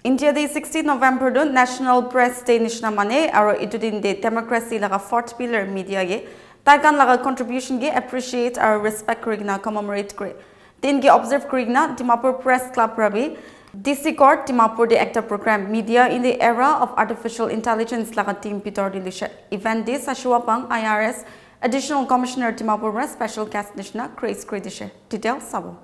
India Day 16 November do National Press Day nishna mane aro itudin de democracy laga fourth pillar media ge taikan laga contribution ge appreciate aro respect kurigna commemorate kore din ge observe kurigna Dimapur Press Club rabi DC Court Dimapur de actor program media in the era of artificial intelligence laga team pitor dilisha event de Sashuapang IRS Additional Commissioner Dimapur special guest nishna Grace Kredishe detail sabo.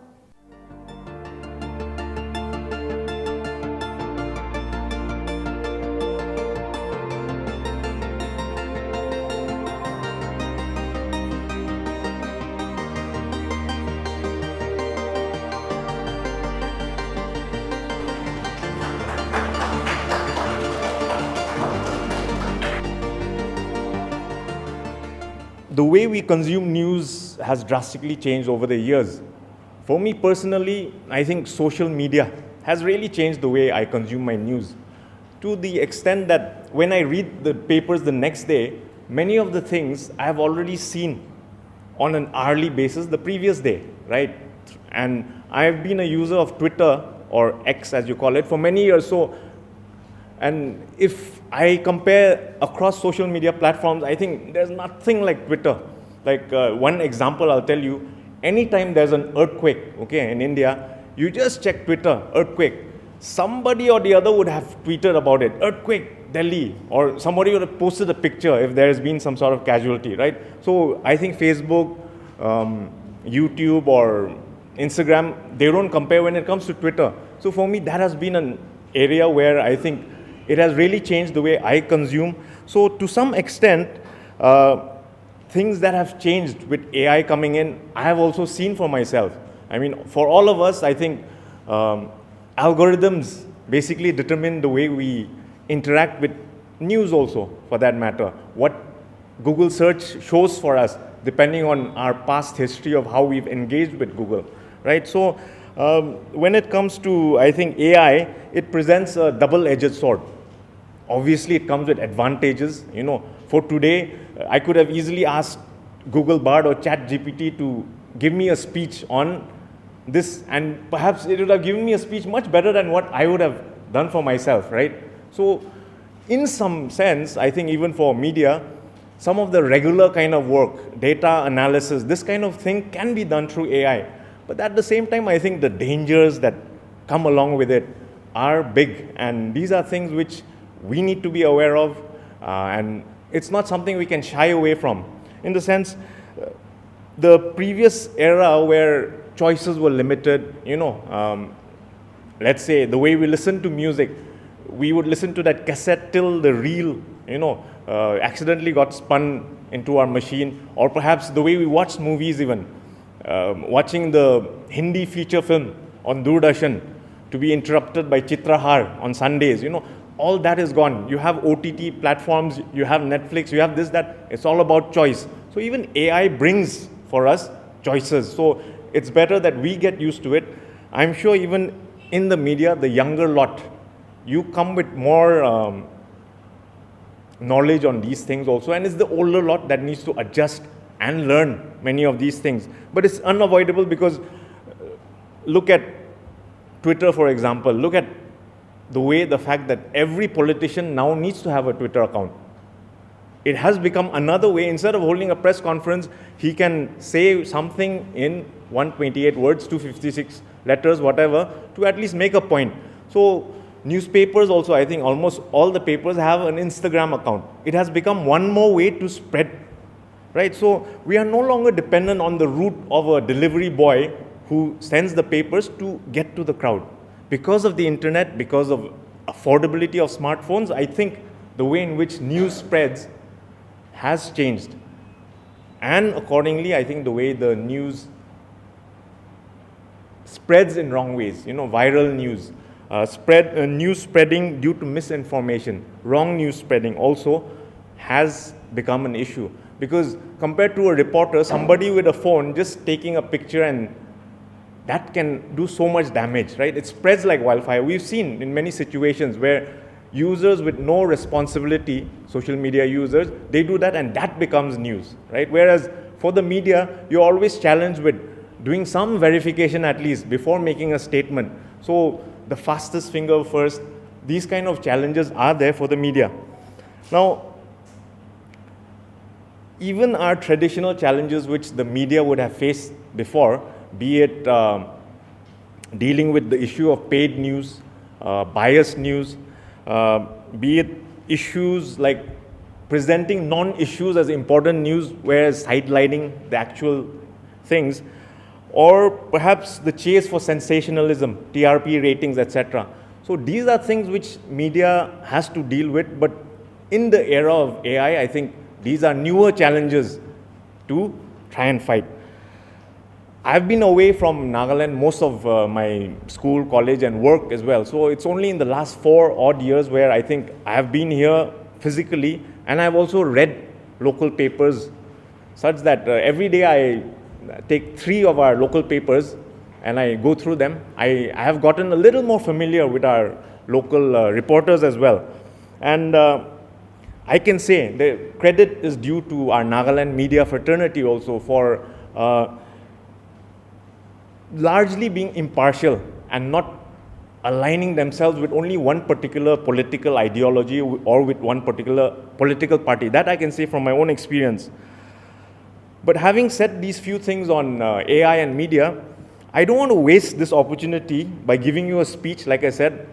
The way we consume news has drastically changed over the years. For me personally, I think social media has really changed the way I consume my news, to the extent that when I read the papers the next day, many of the things I have already seen on an hourly basis the previous day, right? And I have been a user of Twitter, or X as you call it, for many years. And if I compare across social media platforms, I think there's nothing like Twitter. Like one example I'll tell you, anytime there's an earthquake, okay, in India, you just check Twitter, earthquake. Somebody or the other would have tweeted about it, earthquake, Delhi, or somebody would have posted a picture if there has been some sort of casualty, right? So I think Facebook, YouTube or Instagram, they don't compare when it comes to Twitter. So for me, that has been an area where I think it has really changed the way I consume. So to some extent, things that have changed with AI coming in, I have also seen for myself. I mean, for all of us, I think algorithms basically determine the way we interact with news also, for that matter. What Google search shows for us, depending on our past history of how we've engaged with Google, right? So when it comes to, I think, AI, it presents a double-edged sword. Obviously, it comes with advantages. You know, for today, I could have easily asked Google Bard or ChatGPT to give me a speech on this, and perhaps it would have given me a speech much better than what I would have done for myself, right? So, in some sense, I think even for media, some of the regular kind of work, data analysis, this kind of thing can be done through AI. But at the same time, I think the dangers that come along with it are big, and these are things which we need to be aware of, and it's not something we can shy away from. In the sense, the previous era where choices were limited, you know, let's say the way we listen to music, we would listen to that cassette till the reel, you know, accidentally got spun into our machine, or perhaps the way we watch movies even, watching the Hindi feature film on Doordarshan to be interrupted by Chitrahar on Sundays, you know, all that is gone. You have OTT platforms, you have Netflix, you have this, that. It's all about choice. So even AI brings for us choices. So it's better that we get used to it. I'm sure even in the media, the younger lot, you come with more knowledge on these things also. And it's the older lot that needs to adjust and learn many of these things. But it's unavoidable because look at Twitter, for example. Look at the fact that every politician now needs to have a Twitter account. It has become another way. Instead of holding a press conference, he can say something in 128 words, 256 letters, whatever, to at least make a point. So newspapers also, I think almost all the papers have an Instagram account. It has become one more way to spread, right? So we are no longer dependent on the route of a delivery boy who sends the papers to get to the crowd. Because of the internet, because of affordability of smartphones, I think the way in which news spreads has changed. And accordingly, I think the way the news spreads in wrong ways, you know, viral news, news spreading due to misinformation, wrong news spreading also has become an issue. Because compared to a reporter, somebody with a phone just taking a picture, and that can do so much damage, right? It spreads like wildfire. We've seen in many situations where users with no responsibility, social media users, they do that and that becomes news, right? Whereas for the media, you're always challenged with doing some verification at least before making a statement. So the fastest finger first, these kind of challenges are there for the media. Now, even our traditional challenges which the media would have faced before, be it dealing with the issue of paid news, biased news, be it issues like presenting non-issues as important news, whereas sidelining the actual things, or perhaps the chase for sensationalism, TRP ratings, etc. So these are things which media has to deal with, but in the era of AI, I think these are newer challenges to try and fight. I've been away from Nagaland most of my school, college, and work as well. So it's only in the last 4 odd years where I think I have been here physically, and I've also read local papers such that every day I take 3 of our local papers and I go through them. I have gotten a little more familiar with our local reporters as well. And I can say the credit is due to our Nagaland media fraternity also for largely being impartial and not aligning themselves with only one particular political ideology or with one particular political party. That I can say from my own experience. But having said these few things on AI and media, I don't want to waste this opportunity by giving you a speech, like I said,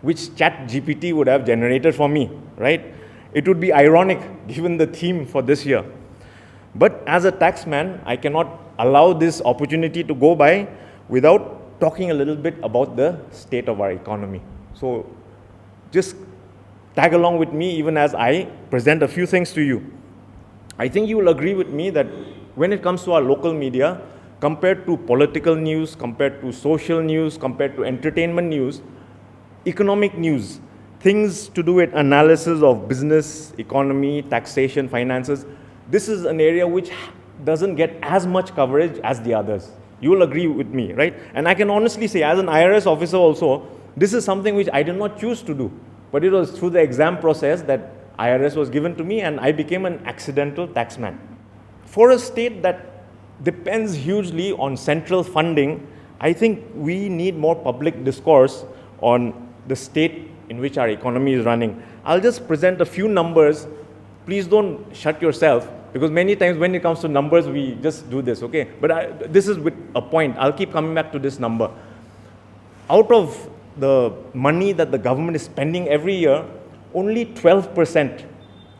which ChatGPT would have generated for me, right? It would be ironic given the theme for this year. But as a taxman, I cannot allow this opportunity to go by without talking a little bit about the state of our economy. So just tag along with me even as I present a few things to you. I think you will agree with me that when it comes to our local media, compared to political news, compared to social news, compared to entertainment news, economic news, things to do with analysis of business, economy, taxation, finances, this is an area which doesn't get as much coverage as the others. You will agree with me, right? And I can honestly say, as an IRS officer also, this is something which I did not choose to do, but it was through the exam process that IRS was given to me and I became an accidental taxman. For a state that depends hugely on central funding, I think we need more public discourse on the state in which our economy is running. I'll just present a few numbers. Please don't shut yourself, because many times when it comes to numbers, we just do this, okay? But this is with a point. I'll keep coming back to this number. Out of the money that the government is spending every year, only 12%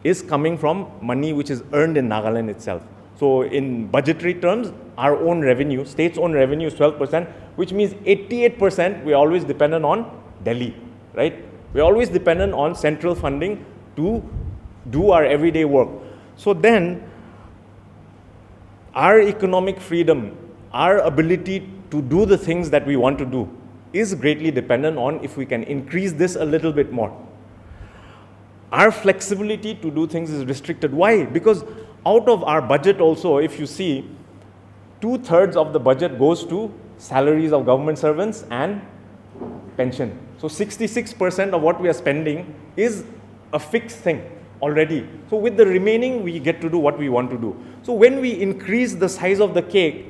is coming from money which is earned in Nagaland itself. So in budgetary terms, our own revenue, state's own revenue is 12%, which means 88% we are always dependent on Delhi, right? We are always dependent on central funding to do our everyday work. So then, our economic freedom, our ability to do the things that we want to do is greatly dependent on if we can increase this a little bit more. Our flexibility to do things is restricted. Why? Because out of our budget also, if you see, 2/3 of the budget goes to salaries of government servants and pension. So 66% of what we are spending is a fixed thing already. So with the remaining, we get to do what we want to do. So when we increase the size of the cake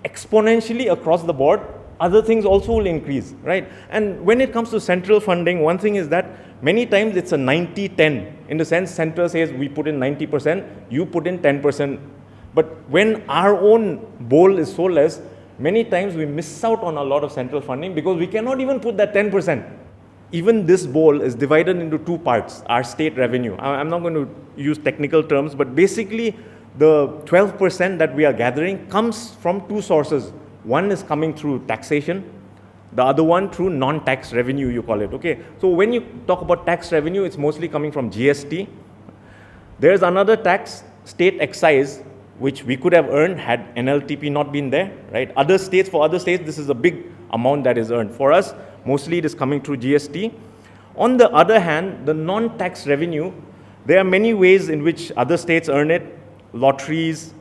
exponentially across the board, other things also will increase, right? And when it comes to central funding, one thing is that many times it's a 90-10. In the sense, center says we put in 90%, you put in 10%. But when our own bowl is so less, many times we miss out on a lot of central funding because we cannot even put that 10%. Even this bowl is divided into 2 parts, our state revenue. I'm not going to use technical terms, but basically the 12% that we are gathering comes from 2 sources. One is coming through taxation, the other one through non-tax revenue, you call it, okay? So when you talk about tax revenue, it's mostly coming from GST. There's another tax, state excise, which we could have earned had NLTP not been there, right? For other states, this is a big amount that is earned. For us, mostly it is coming through GST. On the other hand, the non-tax revenue, there are many ways in which other states earn it, lotteries,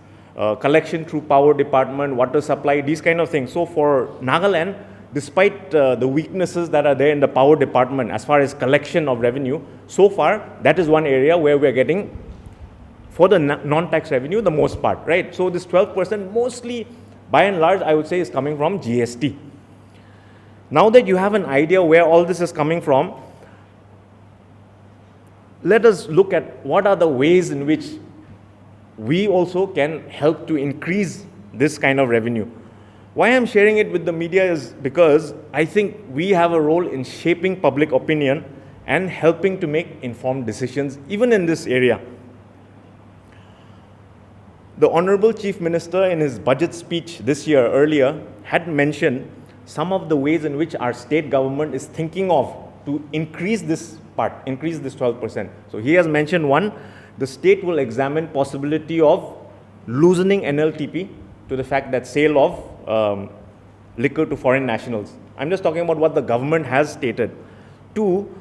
collection through power department, water supply, these kind of things. So for Nagaland, despite the weaknesses that are there in the power department as far as collection of revenue, so far, that is one area where we're getting, for the non-tax revenue, the most part, right? So this 12% mostly, by and large, I would say is coming from GST. Now that you have an idea where all this is coming from, let us look at what are the ways in which we also can help to increase this kind of revenue. Why I'm sharing it with the media is because I think we have a role in shaping public opinion and helping to make informed decisions even in this area. The Honorable Chief Minister in his budget speech this year earlier had mentioned some of the ways in which our state government is thinking of to increase this part, increase this 12%. So he has mentioned one, the state will examine possibility of loosening NLTP to the fact that sale of liquor to foreign nationals. I'm just talking about what the government has stated. Two,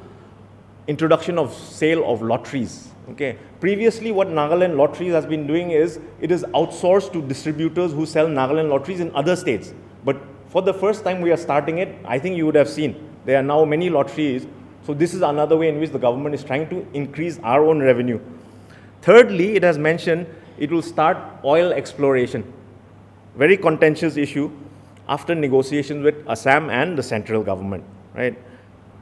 introduction of sale of lotteries. Okay. Previously, what Nagaland Lotteries has been doing is, it is outsourced to distributors who sell Nagaland Lotteries in other states. But for the first time we are starting it, I think you would have seen, there are now many lotteries. So this is another way in which the government is trying to increase our own revenue. Thirdly, it has mentioned it will start oil exploration. Very contentious issue after negotiations with Assam and the central government, right?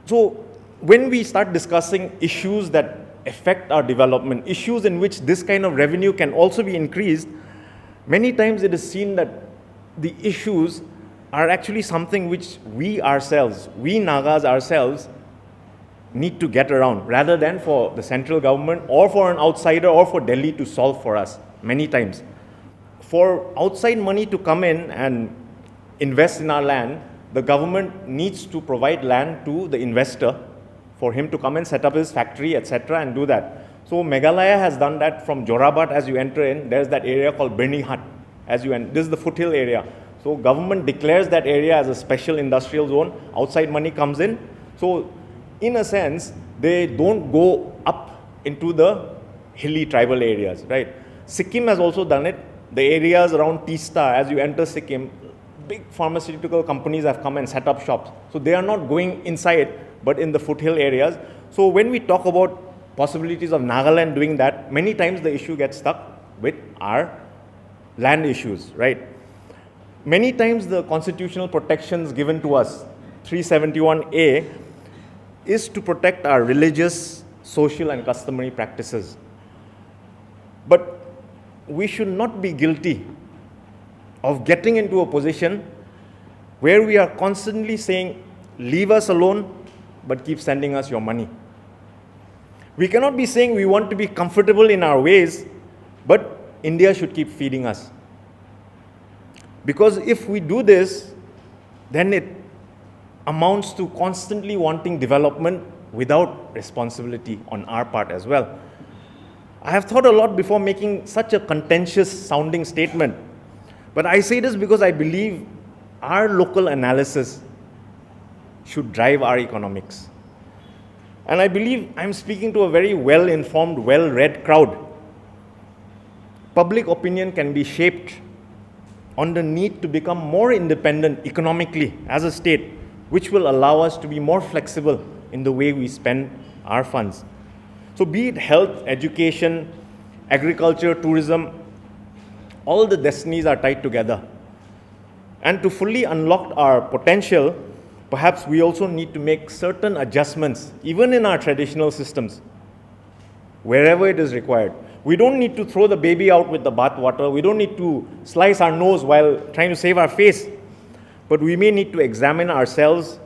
So when we start discussing issues that affect our development, issues in which this kind of revenue can also be increased, many times it is seen that the issues are actually something which we ourselves, we Nagas ourselves, need to get around, rather than for the central government or for an outsider or for Delhi to solve for us many times. For outside money to come in and invest in our land, the government needs to provide land to the investor for him to come and set up his factory, etc., and do that. So Meghalaya has done that. From Jorabat, as you enter in, there's that area called Birnihut. As you enter, this is the foothill area. So government declares that area as a special industrial zone. Outside money comes in. So in a sense, they don't go up into the hilly tribal areas, right? Sikkim has also done it. The areas around Teesta, as you enter Sikkim, big pharmaceutical companies have come and set up shops. So they are not going inside, but in the foothill areas. So when we talk about possibilities of Nagaland doing that, many times the issue gets stuck with our land issues, right? Many times the constitutional protections given to us, 371A, is to protect our religious, social and customary practices. But we should not be guilty of getting into a position where we are constantly saying, leave us alone, but keep sending us your money. We cannot be saying we want to be comfortable in our ways, but India should keep feeding us. Because if we do this, then it amounts to constantly wanting development without responsibility on our part as well. I have thought a lot before making such a contentious sounding statement, but I say this because I believe our local analysis should drive our economics. And I believe I'm speaking to a very well-informed, well-read crowd. Public opinion can be shaped on the need to become more independent economically as a state, which will allow us to be more flexible in the way we spend our funds. So be it health, education, agriculture, tourism, all the destinies are tied together. And to fully unlock our potential, perhaps we also need to make certain adjustments, even in our traditional systems, wherever it is required. We don't need to throw the baby out with the bathwater. We don't need to slice our nose while trying to save our face. But we may need to examine ourselves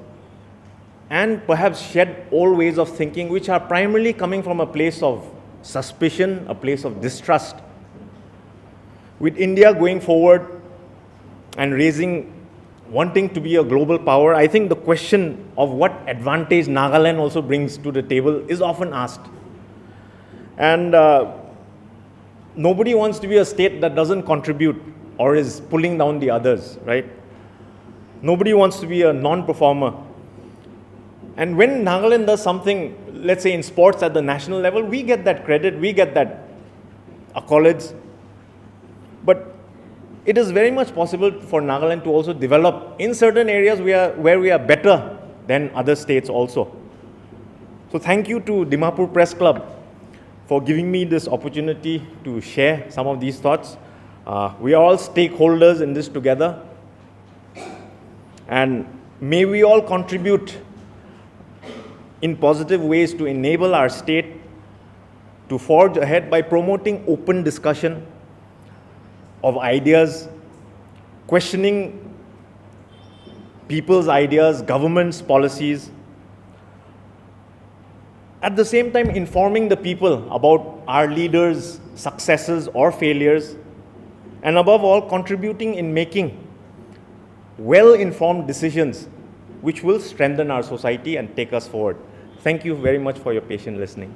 and perhaps shed old ways of thinking which are primarily coming from a place of suspicion, a place of distrust. With India going forward and wanting to be a global power, I think the question of what advantage Nagaland also brings to the table is often asked. And nobody wants to be a state that doesn't contribute or is pulling down the others, right? Nobody wants to be a non-performer. And when Nagaland does something, let's say in sports at the national level, we get that credit, we get that accolades. But it is very much possible for Nagaland to also develop in certain areas where we are better than other states also. So thank you to Dimapur Press Club for giving me this opportunity to share some of these thoughts. We are all stakeholders in this together. And may we all contribute in positive ways to enable our state to forge ahead by promoting open discussion of ideas, questioning people's ideas, government's policies, at the same time informing the people about our leaders' successes or failures, and above all, contributing in making well-informed decisions which will strengthen our society and take us forward. Thank you very much for your patient listening.